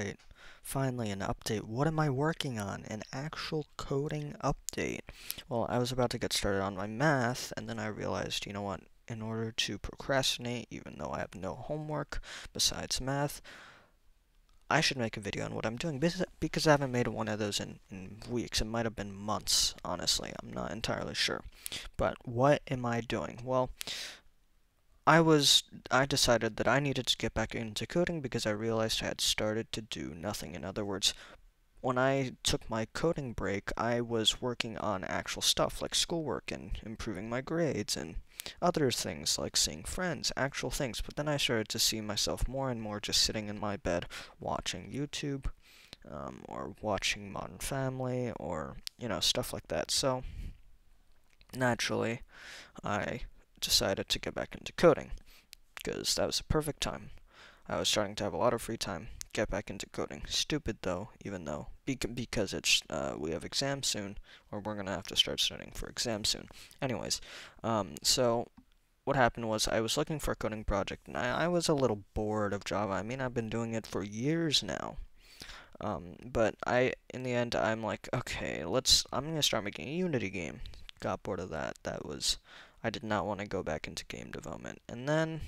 Alright, finally an update. What am I working on? An actual coding update. Well, I was about to get started on my math, and then I realized, you know what? In order to procrastinate, even though I have no homework besides math, I should make a video on what I'm doing because I haven't made one of those in weeks. It might have been months, honestly. I'm not entirely sure. But what am I doing? Well, I decided that I needed to get back into coding because I realized I had started to do nothing. In other words, when I took my coding break, I was working on actual stuff like schoolwork and improving my grades and other things like seeing friends, actual things. But then I started to see myself more and more just sitting in my bed watching YouTube, or watching Modern Family, or, stuff like that. So, naturally, I decided to get back into coding because that was the perfect time. I was starting to have a lot of free time. Get back into coding. Stupid though, even though because it's we have exams soon, or we're gonna have to start studying for exams soon. Anyways, so what happened was I was looking for a coding project, and I was a little bored of Java. I mean, I've been doing it for years now. But in the end, I'm like, okay, I'm gonna start making a Unity game. Got bored of that. I did not want to go back into game development, and then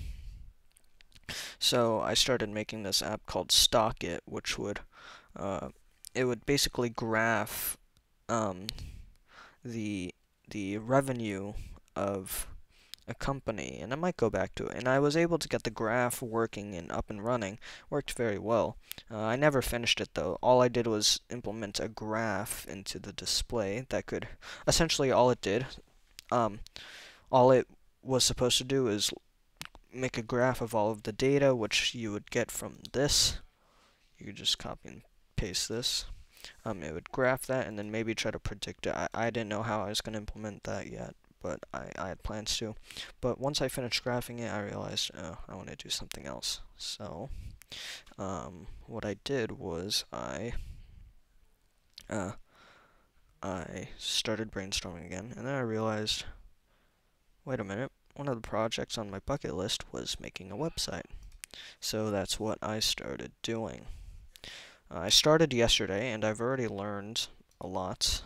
so I started making this app called Stockit, which uh, it would basically graph um, the the revenue of a company, and I might go back to it. And I was able to get the graph working and up and running. Worked very well. I never finished it though. All I did was implement a graph into the display that could essentially um, all it was supposed to do is make a graph of all of the data, which you would get from this. You could just copy and paste this. It would graph that and then maybe try to predict it. I didn't know how I was going to implement that yet, but I had plans to. But once I finished graphing it, I realized I want to do something else. So, what I did was I started brainstorming again, and then I realized, wait a minute, one of the projects on my bucket list was making a website. So that's what I started doing. I started yesterday, and I've already learned a lot.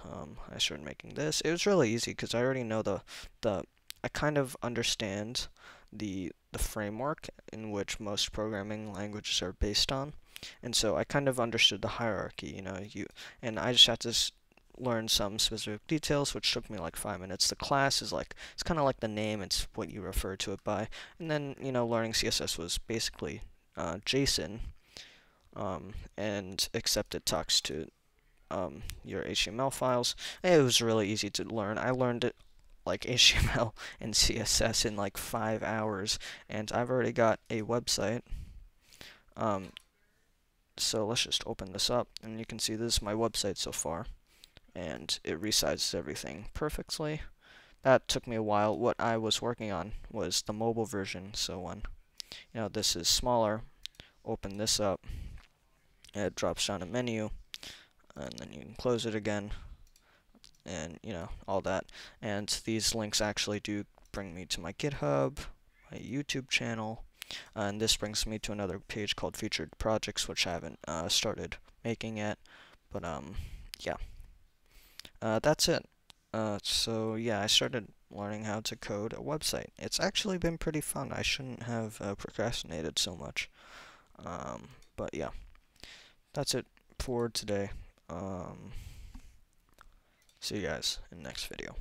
I started making this. It was really easy because I already know I kind of understand the framework in which most programming languages are based on, and so I kind of understood the hierarchy. And I just had to learn some specific details, which took me like 5 minutes. The class is like, it's kind of like the name, it's what you refer to it by. And then, learning CSS was basically JSON, and except it talks to your HTML files. It was really easy to learn. I learned it like HTML and CSS in like 5 hours, and I've already got a website. So let's just open this up, and you can see this is my website so far, and it resizes everything perfectly. That took me a while. What I was working on was the mobile version, so when this is smaller, open this up, it drops down a menu, and then you can close it again, and all that. And these links actually do bring me to my GitHub, my YouTube channel, and this brings me to another page called Featured Projects, which I haven't started making yet. But yeah, that's it. So yeah, I started learning how to code a website. It's actually been pretty fun. I shouldn't have procrastinated so much. But yeah, that's it for today. See you guys in the next video.